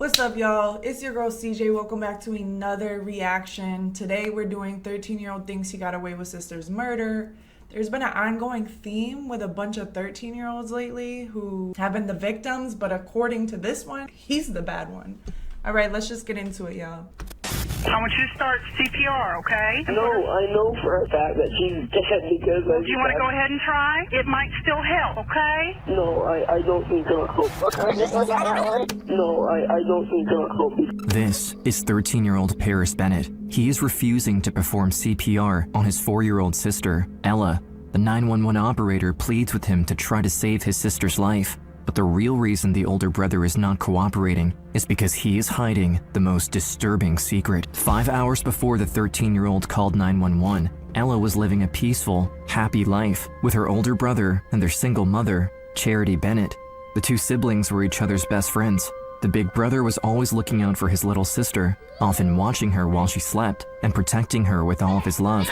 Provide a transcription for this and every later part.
What's up, y'all? It's your girl CJ. Welcome back to another reaction. Today we're doing 13-year-old thinks he got away with sister's murder. There's been an ongoing theme with a bunch of 13-year-olds lately who have been the victims, but according to this one, he's the bad one. All right, let's just get into it, y'all. I want you to start CPR, okay? No, I know for a fact that she's dead because Do you want to go ahead and try? It might still help, okay? No, I don't think it'll help. No, I don't think it'll help. This is 13-year-old Paris Bennett. He is refusing to perform CPR on his 4-year-old sister, Ella. The 911 operator pleads with him to try to save his sister's life. But the real reason the older brother is not cooperating is because he is hiding the most disturbing secret. 5 hours before the 13-year-old called 911, Ella was living a peaceful, happy life with her older brother and their single mother, Charity Bennett. The two siblings were each other's best friends. The big brother was always looking out for his little sister, often watching her while she slept and protecting her with all of his love.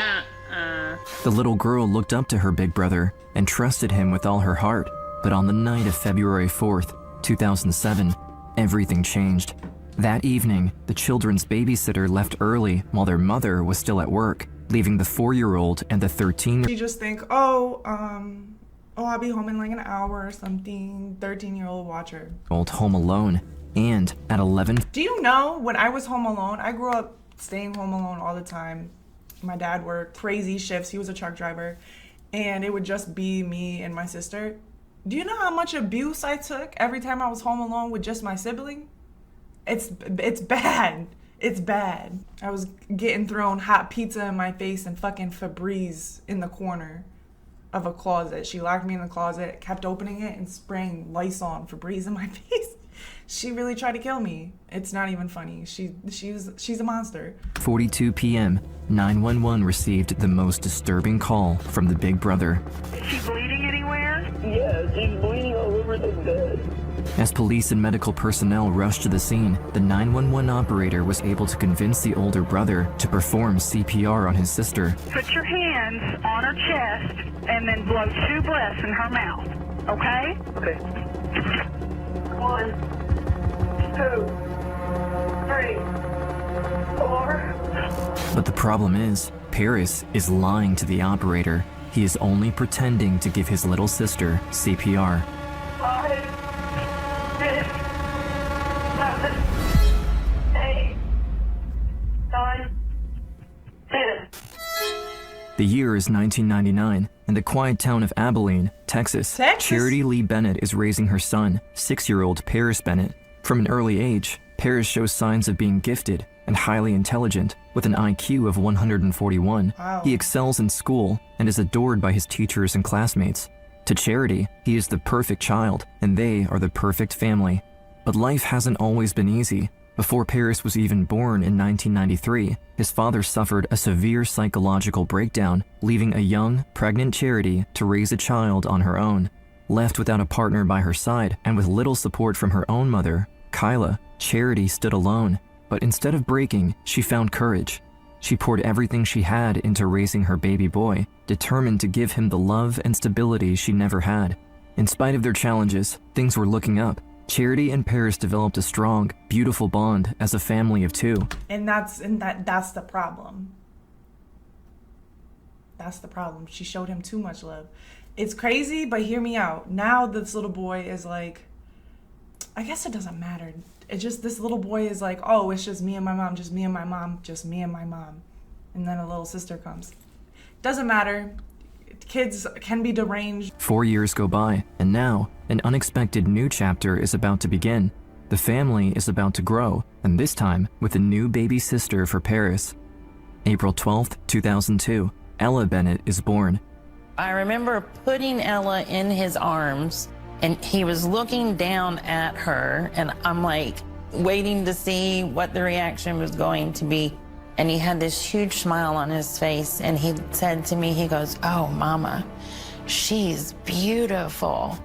The little girl looked up to her big brother and trusted him with all her heart. But on the night of February 4th, 2007, everything changed. That evening, the children's babysitter left early while their mother was still at work, leaving the 4-year-old and the 13-year-old. You just think, I'll be home in like an hour or something. 13-year-old watcher. Home alone. And at 11. Do you know, when I was home alone, I grew up staying home alone all the time. My dad worked crazy shifts. He was a truck driver. And it would just be me and my sister. Do you know how much abuse I took every time I was home alone with just my sibling? It's bad. It's bad. I was getting thrown hot pizza in my face and fucking Febreze in the corner of a closet. She locked me in the closet, kept opening it and spraying Lysol and Febreze in my face. She really tried to kill me. It's not even funny. She's a monster. 42 p.m., 911 received the most disturbing call from the big brother. Is she bleeding anywhere? Yeah, she's bleeding all over the bed. As police and medical personnel rushed to the scene, the 911 operator was able to convince the older brother to perform CPR on his sister. Put your hands on her chest and then blow 2 breaths in her mouth, okay? Okay. 1, 2, 3, 4. But the problem is, Paris is lying to the operator. He is only pretending to give his little sister CPR. 5, 6, 7, 8, 9, 10. The year is 1999, in the quiet town of Abilene, Texas. Charity Lee Bennett is raising her son, 6-year-old Paris Bennett. From an early age, Paris shows signs of being gifted and highly intelligent, with an IQ of 141. Wow. He excels in school and is adored by his teachers and classmates. To Charity, he is the perfect child, and they are the perfect family. But life hasn't always been easy. Before Paris was even born in 1993, his father suffered a severe psychological breakdown, leaving a young, pregnant Charity to raise a child on her own. Left without a partner by her side and with little support from her own mother, Kyla, Charity stood alone. But instead of breaking, she found courage. She poured everything she had into raising her baby boy, determined to give him the love and stability she never had. In spite of their challenges, things were looking up. Charity and Paris developed a strong, beautiful bond as a family of 2. And that's the problem. That's the problem. She showed him too much love. It's crazy, but hear me out. Now this little boy is like, I guess it doesn't matter. It's just this little boy is like, oh, it's just me and my mom, just me and my mom, just me and my mom. And then a little sister comes. Doesn't matter. Kids can be deranged. 4 years go by, and now an unexpected new chapter is about to begin. The family is about to grow, and this time with a new baby sister for Paris. April 12th, 2002, Ella Bennett is born. I remember putting Ella in his arms, and he was looking down at her, and I'm like waiting to see what the reaction was going to be. And he had this huge smile on his face, and he said to me, he goes, "Oh, Mama, she's beautiful."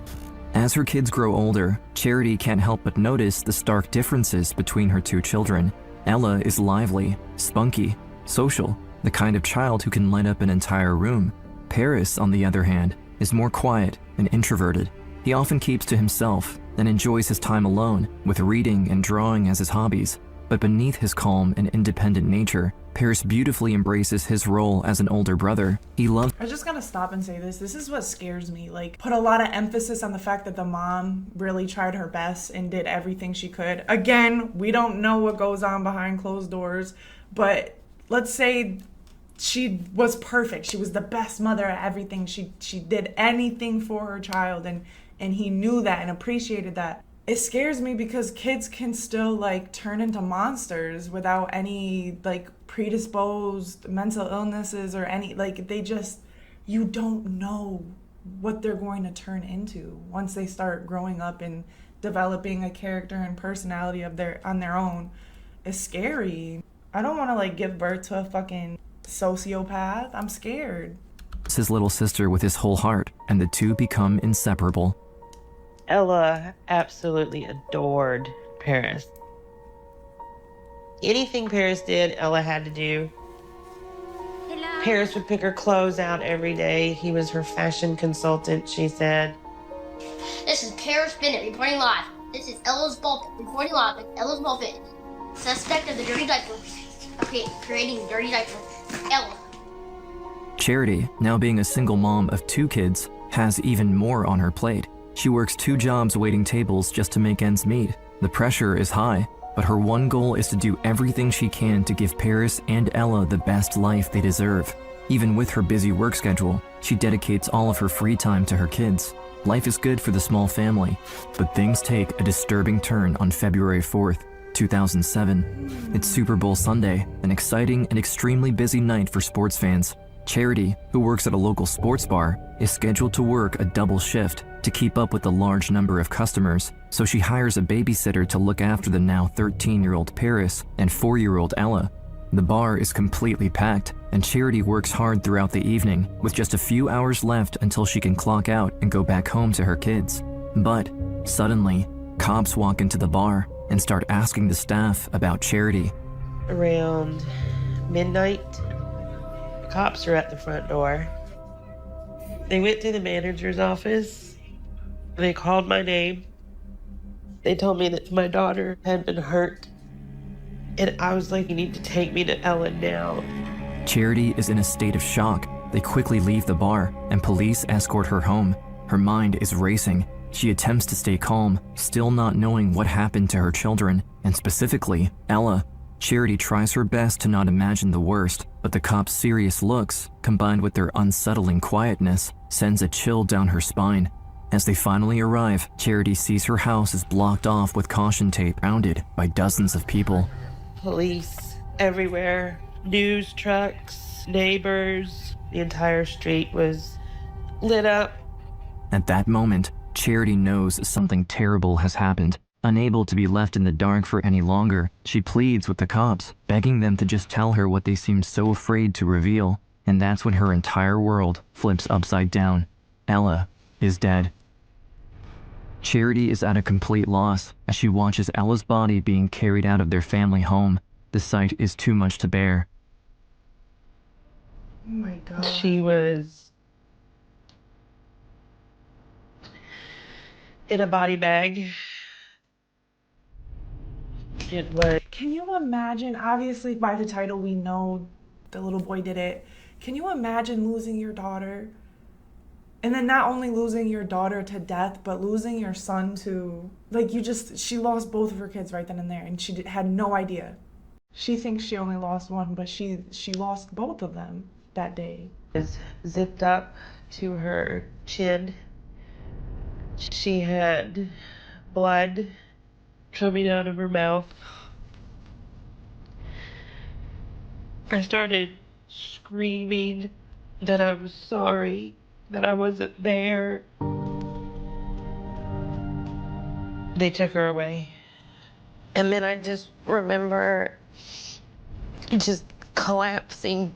As her kids grow older, Charity can't help but notice the stark differences between her 2 children. Ella is lively, spunky, social, the kind of child who can light up an entire room. Paris, on the other hand, is more quiet and introverted. He often keeps to himself and enjoys his time alone, with reading and drawing as his hobbies. But beneath his calm and independent nature, Paris beautifully embraces his role as an older brother. He loves— I just gotta stop and say this. This is what scares me. Like, put a lot of emphasis on the fact that the mom really tried her best and did everything she could. Again, we don't know what goes on behind closed doors, but let's say she was perfect. She was the best mother at everything. She did anything for her child, and he knew that and appreciated that. It scares me because kids can still like turn into monsters without any like predisposed mental illnesses or any, like, they just, you don't know what they're going to turn into once they start growing up and developing a character and personality of on their own. It's scary. I don't want to like give birth to a fucking sociopath. I'm scared. his little sister with his whole heart, and the two become inseparable. Ella absolutely adored Paris. Anything Paris did, Ella had to do. Hello. Paris would pick her clothes out every day. He was her fashion consultant, she said. This is Paris Bennett reporting live. This is Ella's ball reporting live with Ella's ball fit. Suspect of the dirty diaper. Okay, creating dirty diaper. Ella. Charity, now being a single mom of 2 kids, has even more on her plate. She works 2 jobs waiting tables just to make ends meet. The pressure is high, but her one goal is to do everything she can to give Paris and Ella the best life they deserve. Even with her busy work schedule, she dedicates all of her free time to her kids. Life is good for the small family, but things take a disturbing turn on February 4th, 2007. It's Super Bowl Sunday, an exciting and extremely busy night for sports fans. Charity, who works at a local sports bar, is scheduled to work a double shift to keep up with the large number of customers, so she hires a babysitter to look after the now 13-year-old Paris and 4-year-old Ella. The bar is completely packed, and Charity works hard throughout the evening, with just a few hours left until she can clock out and go back home to her kids. But suddenly, cops walk into the bar and start asking the staff about Charity. Around midnight, cops are at the front door. They went to the manager's office. They called my name. They told me that my daughter had been hurt. And I was like, you need to take me to Ella now. Charity is in a state of shock. They quickly leave the bar, and police escort her home. Her mind is racing. She attempts to stay calm, still not knowing what happened to her children, and specifically, Ella. Charity tries her best to not imagine the worst, but the cops' serious looks, combined with their unsettling quietness, sends a chill down her spine. As they finally arrive, Charity sees her house is blocked off with caution tape, surrounded by dozens of people. Police everywhere, news trucks, neighbors. The entire street was lit up. At that moment, Charity knows something terrible has happened. Unable to be left in the dark for any longer, she pleads with the cops, begging them to just tell her what they seem so afraid to reveal. And that's when her entire world flips upside down. Ella is dead. Charity is at a complete loss as she watches Ella's body being carried out of their family home. The sight is too much to bear. Oh my God. She was in a body bag. It was. Can you imagine? Obviously, by the title, we know the little boy did it. Can you imagine losing your daughter? And then not only losing your daughter to death, but losing your son to, like, she lost both of her kids right then and there, and she had no idea. She thinks she only lost one, but she lost both of them that day. Was zipped up to her chin. She had blood coming out of her mouth. I started screaming that I was sorry, that I wasn't there. They took her away. And then I just remember just collapsing.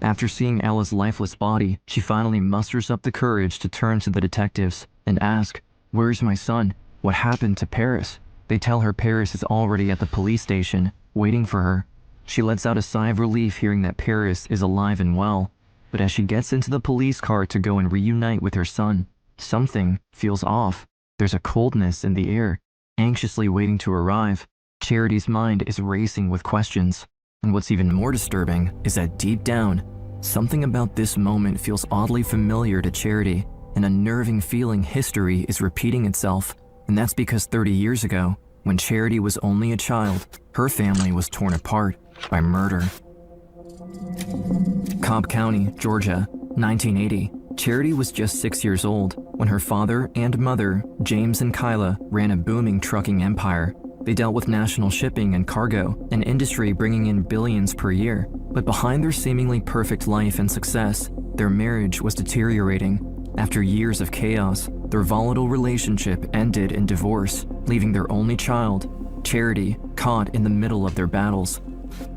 After seeing Ella's lifeless body, she finally musters up the courage to turn to the detectives and ask, "Where's my son? What happened to Paris?" They tell her Paris is already at the police station, waiting for her. She lets out a sigh of relief hearing that Paris is alive and well, but as she gets into the police car to go and reunite with her son, Something feels off. There's a coldness in the air, anxiously waiting to arrive. Charity's mind is racing with questions. And what's even more disturbing is that deep down, something about this moment feels oddly familiar to Charity, an unnerving feeling history is repeating itself. And that's because 30 years ago, when Charity was only a child, her family was torn apart by murder. Cobb County, Georgia, 1980. Charity was just 6 years old when her father and mother, James and Kyla, ran a booming trucking empire. They dealt with national shipping and cargo, an industry bringing in billions per year. But behind their seemingly perfect life and success, their marriage was deteriorating. After years of chaos, their volatile relationship ended in divorce, leaving their only child, Charity, caught in the middle of their battles.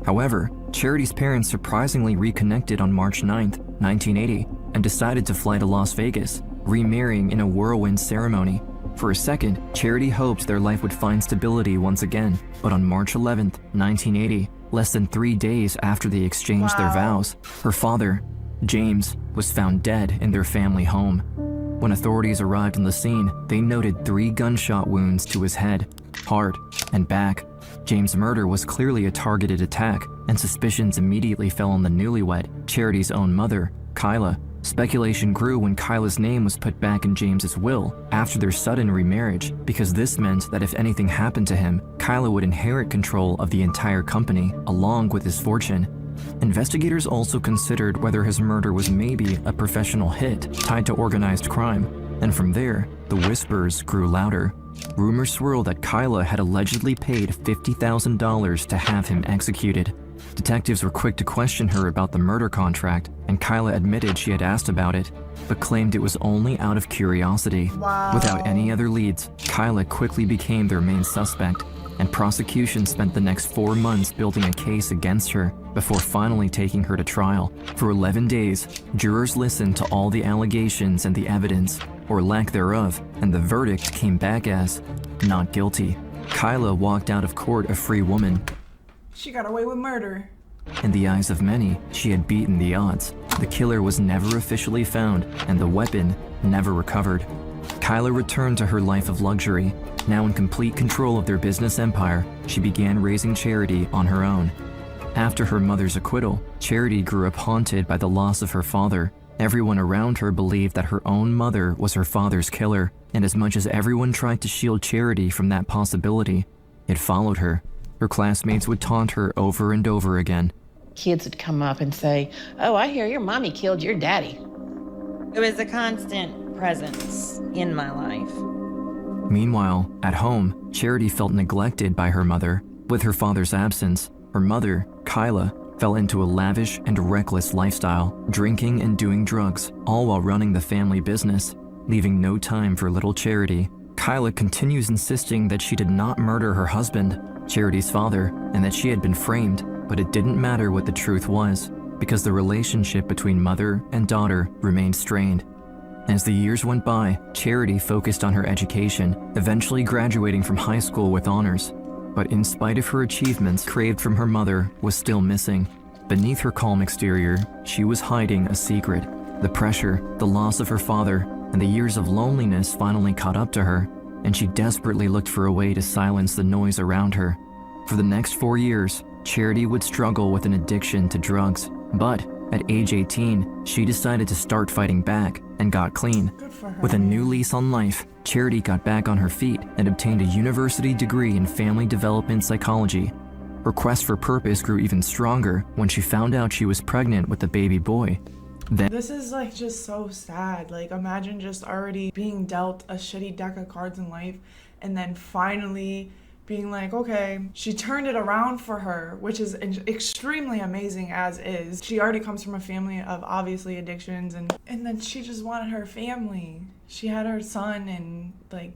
However, Charity's parents surprisingly reconnected on March 9, 1980, and decided to fly to Las Vegas, remarrying in a whirlwind ceremony. For a second, Charity hoped their life would find stability once again, but on March 11, 1980, less than 3 days after they exchanged their vows, her father, James, was found dead in their family home. When authorities arrived on the scene, they noted 3 gunshot wounds to his head, heart, and back. James' murder was clearly a targeted attack, and suspicions immediately fell on the newlywed, Charity's own mother, Kyla. Speculation grew when Kyla's name was put back in James's will after their sudden remarriage, because this meant that if anything happened to him, Kyla would inherit control of the entire company, along with his fortune. Investigators also considered whether his murder was maybe a professional hit tied to organized crime, and from there, the whispers grew louder. Rumors swirled that Kyla had allegedly paid $50,000 to have him executed. Detectives were quick to question her about the murder contract, and Kyla admitted she had asked about it, but claimed it was only out of curiosity. Wow. Without any other leads, Kyla quickly became their main suspect, and prosecution spent the next 4 months building a case against her before finally taking her to trial. For 11 days, jurors listened to all the allegations and the evidence, or lack thereof, and the verdict came back as not guilty. Kyla walked out of court a free woman. She got away with murder. In the eyes of many, she had beaten the odds. The killer was never officially found, and the weapon never recovered. Kyla returned to her life of luxury. Now in complete control of their business empire, she began raising Charity on her own. After her mother's acquittal, Charity grew up haunted by the loss of her father. Everyone around her believed that her own mother was her father's killer, and as much as everyone tried to shield Charity from that possibility, it followed her. Her classmates would taunt her over and over again. Kids would come up and say, "Oh, I hear your mommy killed your daddy." It was a constant presence in my life. Meanwhile, at home, Charity felt neglected by her mother. With her father's absence, her mother, Kyla, fell into a lavish and reckless lifestyle, drinking and doing drugs, all while running the family business, leaving no time for little Charity. Kyla continues insisting that she did not murder her husband, Charity's father, and that she had been framed, but it didn't matter what the truth was, because the relationship between mother and daughter remained strained. As the years went by, Charity focused on her education, eventually graduating from high school with honors. But in spite of her achievements, craved from her mother was still missing. Beneath her calm exterior, she was hiding a secret. The pressure, the loss of her father, and the years of loneliness finally caught up to her, and she desperately looked for a way to silence the noise around her. For the next 4 years, Charity would struggle with an addiction to drugs, but at age 18, she decided to start fighting back and got clean. Good for her. With a new lease on life, Charity got back on her feet and obtained a university degree in family development psychology. Her quest for purpose grew even stronger when she found out she was pregnant with a baby boy. Then This is like just so sad. Like, imagine just already being dealt a shitty deck of cards in life and then finally being like, okay, she turned it around for her, which is extremely amazing as is. She already comes from a family of obviously addictions, and then she just wanted her family. She had her son, and like,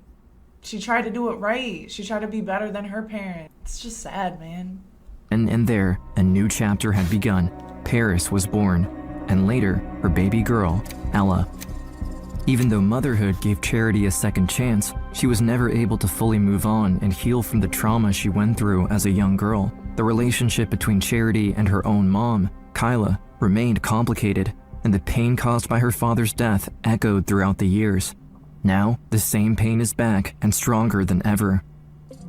she tried to do it right. She tried to be better than her parents. It's just sad, man. and there, a new chapter had begun. Paris was born, and later, her baby girl, Ella. Even though motherhood gave Charity a second chance, she was never able to fully move on and heal from the trauma she went through as a young girl. The relationship between Charity and her own mom, Kyla, remained complicated, and the pain caused by her father's death echoed throughout the years. Now, the same pain is back and stronger than ever.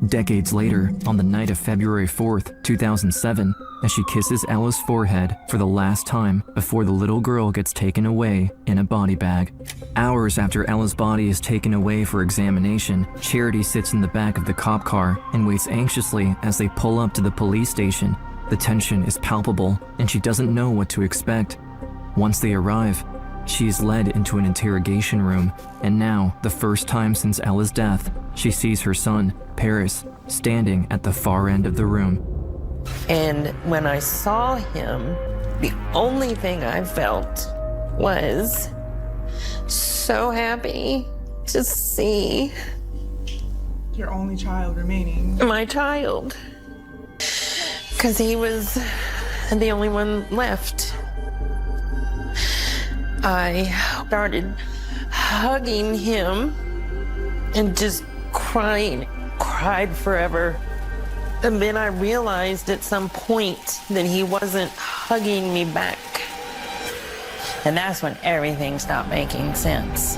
Decades later, on the night of February 4th, 2007, as she kisses Ella's forehead for the last time before the little girl gets taken away in a body bag. Hours after Ella's body is taken away for examination, Charity sits in the back of the cop car and waits anxiously as they pull up to the police station. The tension is palpable, and she doesn't know what to expect. Once they arrive, she is led into an interrogation room, and now, the first time since Ella's death, she sees her son, Paris, standing at the far end of the room. And when I saw him, the only thing I felt was so happy to see Your only child remaining. my child. Because he was the only one left. I started hugging him and just cried forever. And then I realized at some point that he wasn't hugging me back. And that's when everything stopped making sense.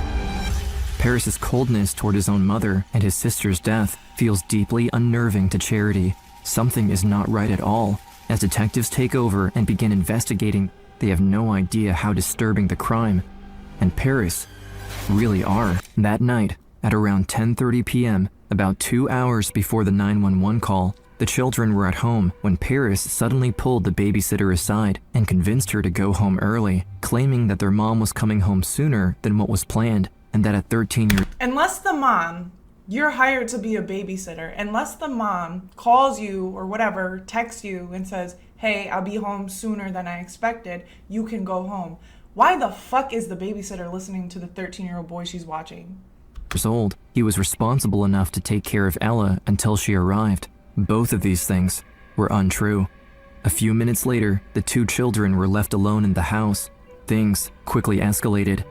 Paris's coldness toward his own mother and his sister's death feels deeply unnerving to Charity. Something is not right at all. As detectives take over and begin investigating, they have no idea how disturbing the crime and Paris really are. That night, at around 10:30 p.m., about 2 hours before the 911 call, the children were at home when Paris suddenly pulled the babysitter aside and convinced her to go home early, claiming that their mom was coming home sooner than what was planned, and that at 13 years Unless the mom, you're hired to be a babysitter, unless the mom calls you or whatever, texts you and says, hey, I'll be home sooner than I expected, you can go home. Why the fuck is the babysitter listening to the 13-year-old boy she's watching? old, he was responsible enough to take care of Ella until she arrived. Both of these things were untrue. A few minutes later, the two children were left alone in the house. Things quickly escalated.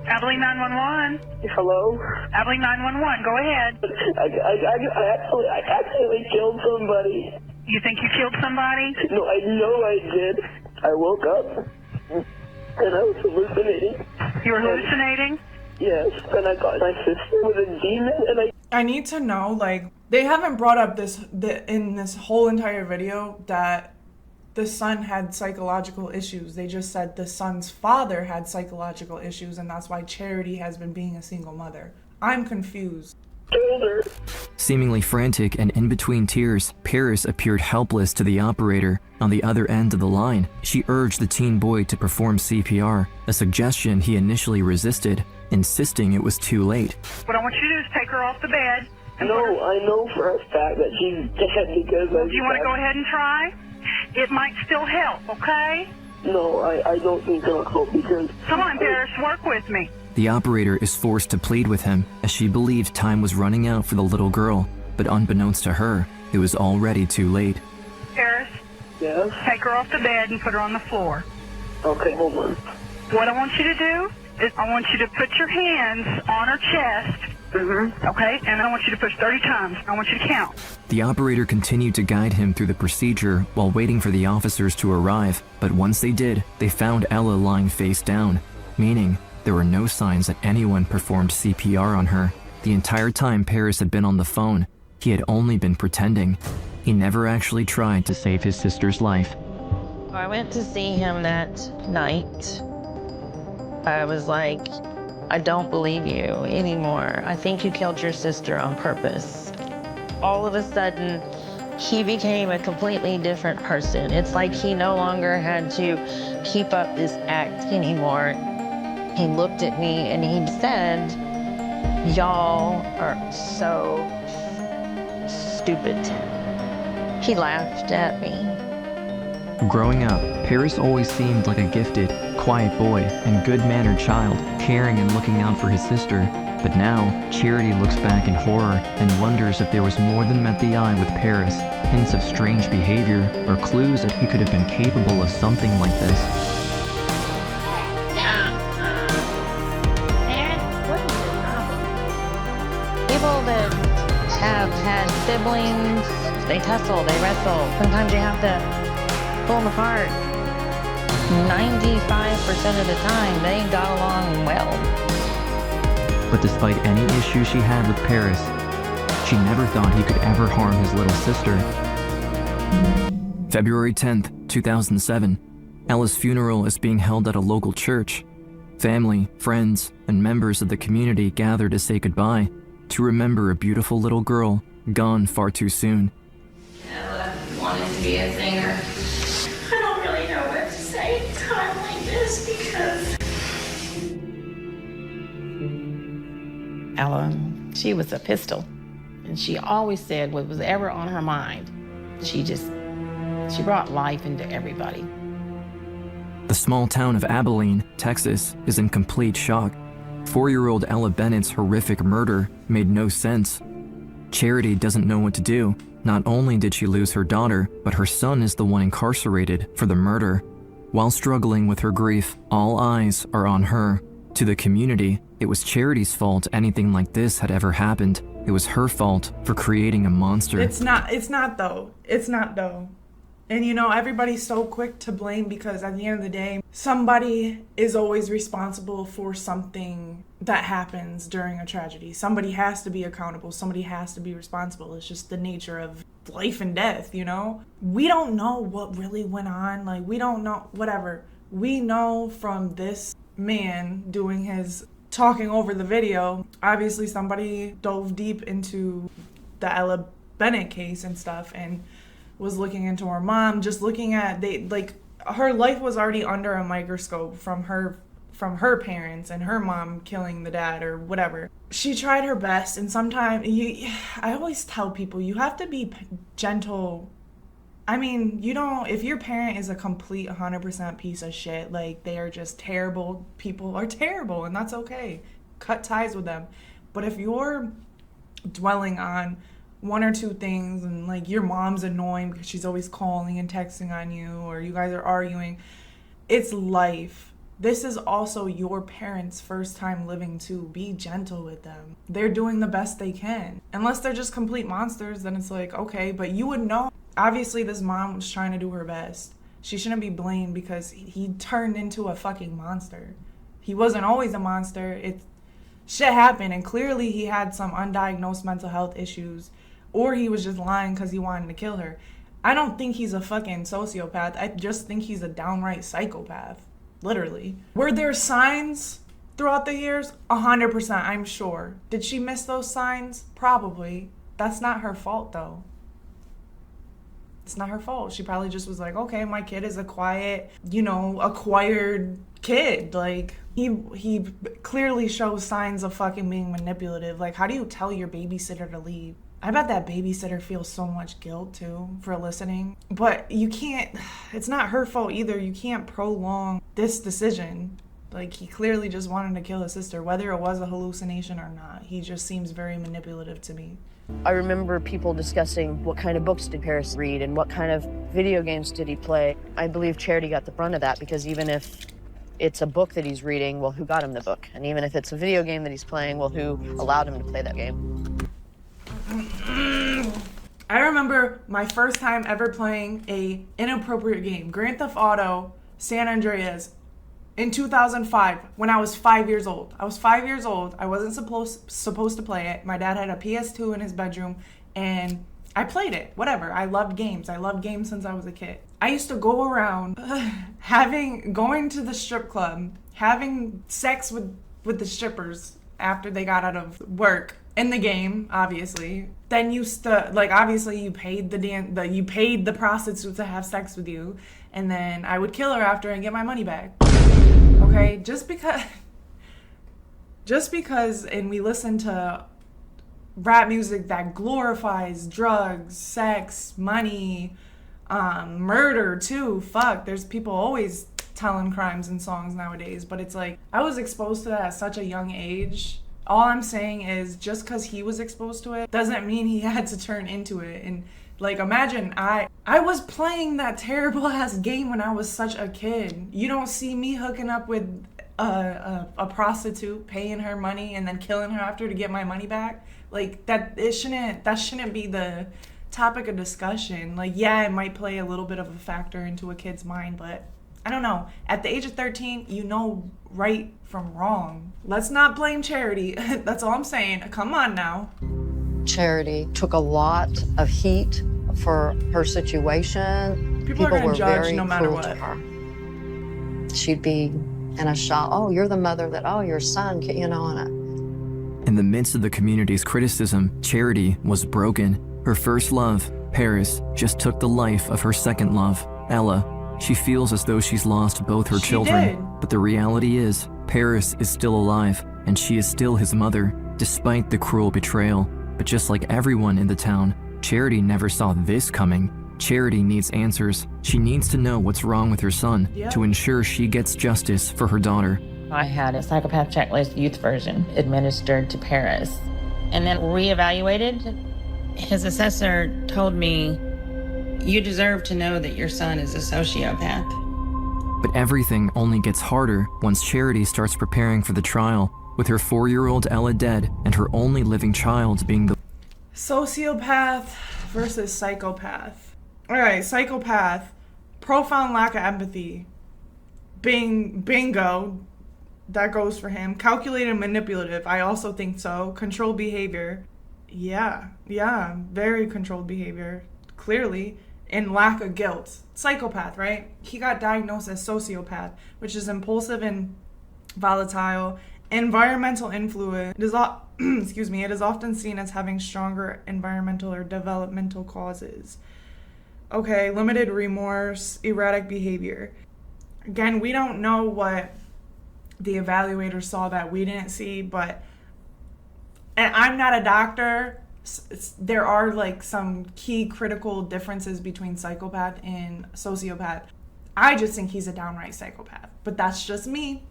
Abilene 911. Hello? Abilene 911, go ahead. I accidentally killed somebody. You think you killed somebody? No, I know I did. I woke up and I was hallucinating. You were hallucinating? Yes, and I thought my sister was a demon, and I need to know, like, they haven't brought up in this whole entire video that the son had psychological issues. They just said the son's father had psychological issues, and that's why Charity has been being a single mother. I'm confused. killed her. Seemingly frantic and in between tears, Paris appeared helpless to the operator. On the other end of the line, she urged the teen boy to perform CPR, a suggestion he initially resisted, insisting it was too late. What I want you to do is take her off the bed. No, I know for a fact that she's dead because Do you want to go ahead and try? It might still help, okay? No, I don't think it'll help because... Come on, Paris, work with me. The operator is forced to plead with him as she believed time was running out for the little girl, but unbeknownst to her, it was already too late. Paris, Yes? take her off the bed and put her on the floor. Okay, hold on. What I want you to do is I want you to put your hands on her chest, okay? And I want you to push 30 times. I want you to count. The operator continued to guide him through the procedure while waiting for the officers to arrive, but once they did, they found Ella lying face down, meaning there were no signs that anyone performed CPR on her. The entire time Paris had been on the phone, he had only been pretending. He never actually tried to save his sister's life. I went to see him that night. I was like, I don't believe you anymore. I think you killed your sister on purpose. All of a sudden, he became a completely different person. It's like he no longer had to keep up this act anymore. He looked at me and he said, "Y'all are so stupid." He laughed at me. Growing up, Paris always seemed like a gifted, quiet boy and good-mannered child, caring and looking out for his sister. But now, Charity looks back in horror and wonders if there was more than met the eye with Paris, hints of strange behavior or clues that he could have been capable of something like this. People that have had siblings, they tussle, they wrestle. Sometimes you have to pull them apart. 95% of the time, they got along well. But despite any issues she had with Paris, she never thought he could ever harm his little sister. February 10th, 2007, Ella's funeral is being held at a local church. Family, friends, and members of the community gather to say goodbye, to remember a beautiful little girl gone far too soon. Ella wanted to be a singer. I don't really know what to say at a time like this because Ella, she was a pistol, and she always said what was ever on her mind. She brought life into everybody. The small town of Abilene, Texas, is in complete shock. 4-year-old Ella Bennett's horrific murder made no sense. Charity doesn't know what to do. Not only did she lose her daughter, but her son is the one incarcerated for the murder. While struggling with her grief, all eyes are on her. To the community, it was Charity's fault anything like this had ever happened. It was her fault for creating a monster. It's not though. And you know, everybody's so quick to blame because at the end of the day, somebody is always responsible for something that happens during a tragedy. Somebody has to be accountable. Somebody has to be responsible. It's just the nature of life and death, you know? We don't know what really went on. Like, we don't know, whatever. We know from this man doing his talking over the video, obviously somebody dove deep into the Ella Bennett case and stuff and was looking into her mom, just looking at her life was already under a microscope from her parents and her mom killing the dad or whatever. She tried her best, and sometimes I always tell people you have to be gentle. I mean, if your parent is a complete 100% piece of shit, like they are just terrible, people are terrible, and that's okay. Cut ties with them. But if you're dwelling on one or two things and like your mom's annoying because she's always calling and texting on you or you guys are arguing, it's life. This is also your parents' first time living too. Be gentle with them. They're doing the best they can. Unless they're just complete monsters, then it's like, okay, but you would know. Obviously this mom was trying to do her best. She shouldn't be blamed because he turned into a fucking monster. He wasn't always a monster. Shit happened, and clearly he had some undiagnosed mental health issues. Or he was just lying because he wanted to kill her. I don't think he's a fucking sociopath. I just think he's a downright psychopath. Literally. Were there signs throughout the years? 100%, I'm sure. Did she miss those signs? Probably. That's not her fault, though. It's not her fault. She probably just was like, okay, my kid is a quiet, acquired kid. Like, he clearly shows signs of fucking being manipulative. Like, how do you tell your babysitter to leave? I bet that babysitter feels so much guilt too for listening. But you can't, it's not her fault either. You can't prolong this decision. Like, he clearly just wanted to kill his sister, whether it was a hallucination or not. He just seems very manipulative to me. I remember people discussing what kind of books did Paris read and what kind of video games did he play. I believe Charity got the brunt of that because even if it's a book that he's reading, well, who got him the book? And even if it's a video game that he's playing, well, who allowed him to play that game? I remember my first time ever playing a inappropriate game, Grand Theft Auto San Andreas, in 2005 when I was 5 years old. I was 5 years old. I wasn't supposed to play it. My dad had a PS2 in his bedroom and I played it. Whatever. I loved games. I loved games since I was a kid. I used to go around going to the strip club, having sex with the strippers after they got out of work. In the game, obviously. Then obviously you paid you paid the prostitute to have sex with you, and then I would kill her after and get my money back. Okay, just because, and we listen to rap music that glorifies drugs, sex, money, murder too. Fuck, there's people always telling crimes in songs nowadays, but it's like I was exposed to that at such a young age. All I'm saying is just because he was exposed to it doesn't mean he had to turn into it. And like, imagine I was playing that terrible ass game when I was such a kid. You don't see me hooking up with a prostitute, paying her money and then killing her after to get my money back. Like that shouldn't be the topic of discussion. Like, yeah, it might play a little bit of a factor into a kid's mind, but I don't know. At the age of 13, you know right from wrong. Let's not blame Charity. That's all I'm saying. Come on now. Charity took a lot of heat for her situation. People are gonna were judge very no matter cruel what. to her. She'd be in a shock. Oh, you're the mother that, oh, your son, you know, In the midst of the community's criticism, Charity was broken. Her first love, Paris, just took the life of her second love, Ella. She feels as though she's lost both her children. did. But the reality is, Paris is still alive, and she is still his mother, despite the cruel betrayal. But just like everyone in the town, Charity never saw this coming. Charity needs answers. She needs to know what's wrong with her son to ensure she gets justice for her daughter. I had a psychopath checklist youth version administered to Paris and then reevaluated. His assessor told me, you deserve to know that your son is a sociopath. But everything only gets harder once Charity starts preparing for the trial, with her 4-year-old Ella dead and her only living child being the Sociopath versus psychopath. All right, psychopath, profound lack of empathy. Bingo, that goes for him. Calculated and manipulative, I also think so. Controlled behavior. Yeah, very controlled behavior, clearly. And lack of guilt. Psychopath, right? He got diagnosed as sociopath, which is impulsive and volatile. Environmental influence. It is it is often seen as having stronger environmental or developmental causes. Okay, limited remorse, erratic behavior. Again, we don't know what the evaluator saw that we didn't see, but, and I'm not a doctor, there are like some key critical differences between psychopath and sociopath. I just think he's a downright psychopath, but that's just me.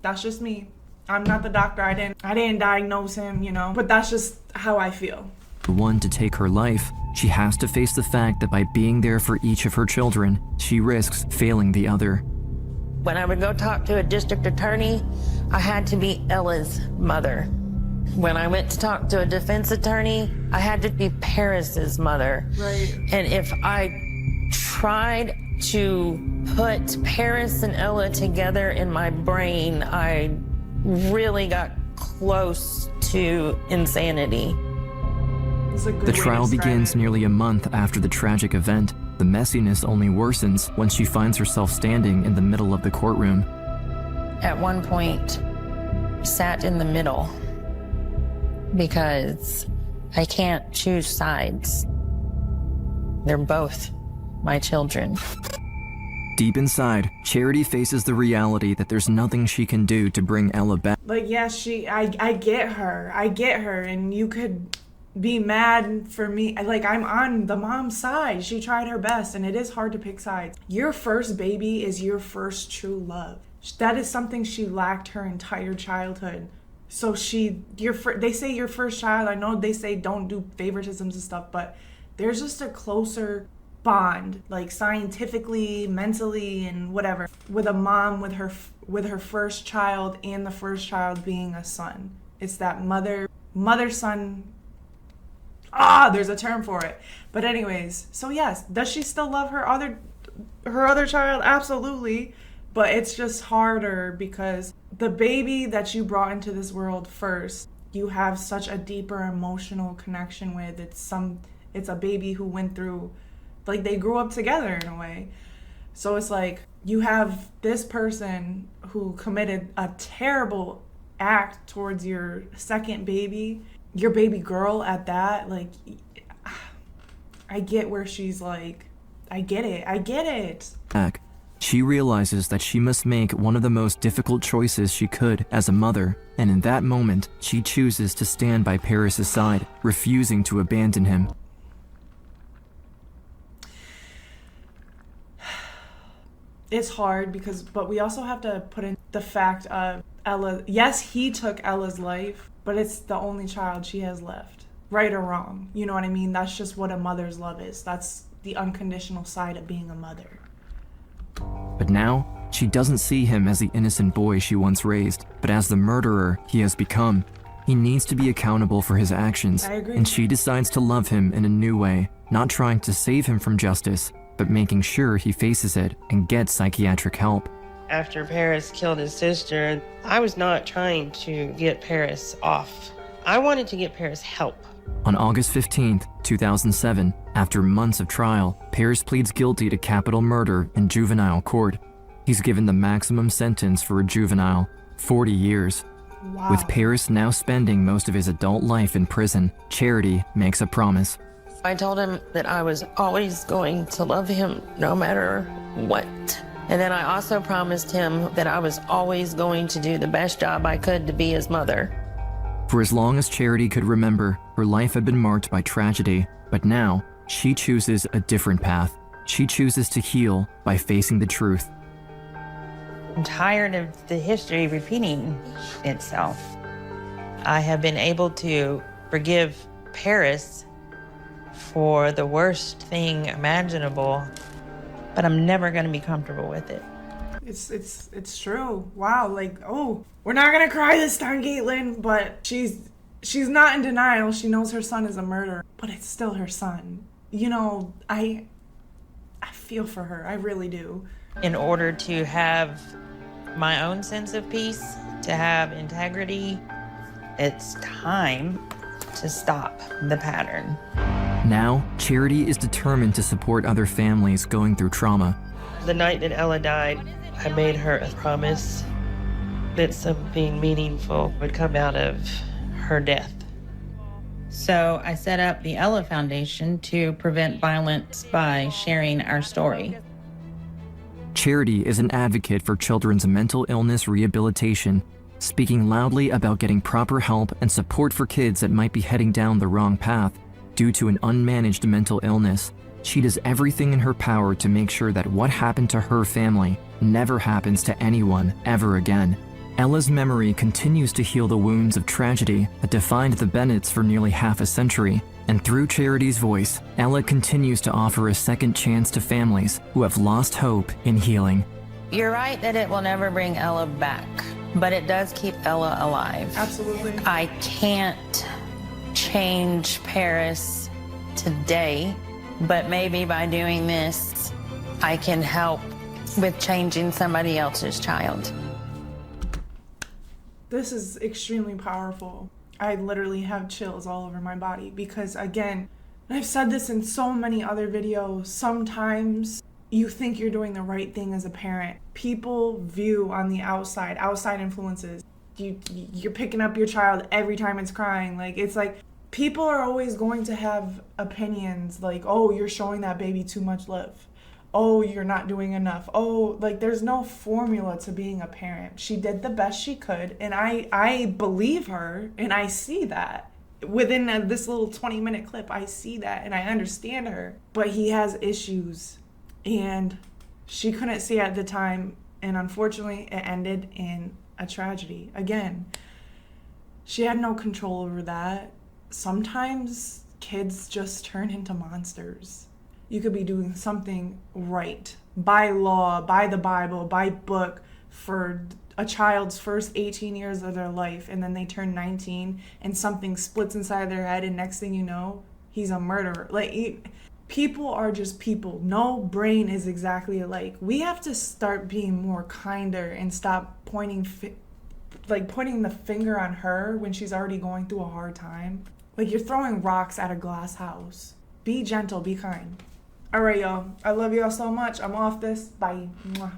I'm not the doctor. I didn't diagnose him, you know, but that's just how I feel. one to take her life. She has to face the fact that by being there for each of her children, she risks failing the other. When I would go talk to a district attorney, I had to be Ella's mother. When I went to talk to a defense attorney, I had to be Paris's mother. Right. And if I tried to put Paris and Ella together in my brain, I really got close to insanity. The trial begins nearly a month after the tragic event. The messiness only worsens when she finds herself standing in the middle of the courtroom. At one point, sat in the middle because I can't choose sides. They're both my children. Deep inside, Charity faces the reality that there's nothing she can do to bring Ella back. Like, yeah, I get her, and you could be mad for me. Like, I'm on the mom's side. She tried her best, and it is hard to pick sides. Your first baby is your first true love. That is something she lacked her entire childhood. So they say your first child, I know they say don't do favoritisms and stuff, but there's just a closer bond, like scientifically, mentally, and whatever, with a mom with her first child, and the first child being a son. It's that mother-son. There's a term for it. But anyways, so yes, does she still love her other child? Absolutely. But it's just harder because the baby that you brought into this world first, you have such a deeper emotional connection with. It's a baby who went through, like, they grew up together in a way. So it's like you have this person who committed a terrible act towards your second baby, your baby girl at that. Like, I get where she's like, I get it. She realizes that she must make one of the most difficult choices she could as a mother, and in that moment, she chooses to stand by Paris' side, refusing to abandon him. It's hard but we also have to put in the fact of Ella. Yes, he took Ella's life, but it's the only child she has left, right or wrong. You know what I mean? That's just what a mother's love is. That's the unconditional side of being a mother. But now, she doesn't see him as the innocent boy she once raised, but as the murderer he has become. He needs to be accountable for his actions, I agree. and she decides to love him in a new way, not trying to save him from justice, but making sure he faces it and gets psychiatric help. after Paris killed his sister. I was not trying to get Paris off. I wanted to get Paris help. On August 15, 2007, after months of trial, Paris pleads guilty to capital murder in juvenile court. He's given the maximum sentence for a juvenile, 40 years. Wow. With Paris now spending most of his adult life in prison, Charity makes a promise. I told him that I was always going to love him no matter what. And then I also promised him that I was always going to do the best job I could to be his mother. For as long as Charity could remember, her life had been marked by tragedy, but now she chooses a different path. She chooses to heal by facing the truth. I'm tired of the history repeating itself. I have been able to forgive Paris for the worst thing imaginable, but I'm never going to be comfortable with it. It's true. Wow, like, oh, we're not gonna cry this time, Caitlin, but she's not in denial. She knows her son is a murderer, but it's still her son. You know, I feel for her. I really do. In order to have my own sense of peace, to have integrity, it's time to stop the pattern. Now, Charity is determined to support other families going through trauma. The night that Ella died, I made her a promise that something meaningful would come out of her death. So I set up the Ella Foundation to prevent violence by sharing our story. Charity is an advocate for children's mental illness rehabilitation, speaking loudly about getting proper help and support for kids that might be heading down the wrong path due to an unmanaged mental illness. She does everything in her power to make sure that what happened to her family never happens to anyone ever again. Ella's memory continues to heal the wounds of tragedy that defined the Bennetts for nearly half a century, and through Charity's voice, Ella continues to offer a second chance to families who have lost hope in healing. You're right that it will never bring Ella back, but it does keep Ella alive. Absolutely. I can't change Paris today, but maybe by doing this, I can help with changing somebody else's child. This is extremely powerful. I literally have chills all over my body because, again, and I've said this in so many other videos, sometimes you think you're doing the right thing as a parent. People view on the outside influences. You're picking up your child every time it's crying. Like, it's like people are always going to have opinions like, oh, you're showing that baby too much love. Oh, you're not doing enough. Oh, like there's no formula to being a parent. She did the best she could, and I believe her, and I see that. Within this little 20-minute clip, I see that, and I understand her. But he has issues, and she couldn't see it at the time, and unfortunately, it ended in a tragedy. Again, she had no control over that. Sometimes kids just turn into monsters. You could be doing something right, by law, by the Bible, by book, for a child's first 18 years of their life, and then they turn 19 and something splits inside their head, and next thing you know, he's a murderer. Like, people are just people. No brain is exactly alike. We have to start being more kinder and stop putting the finger on her when she's already going through a hard time. Like, you're throwing rocks at a glass house. Be gentle, be kind. All right, y'all. I love y'all so much. I'm off this. Bye. Mwah.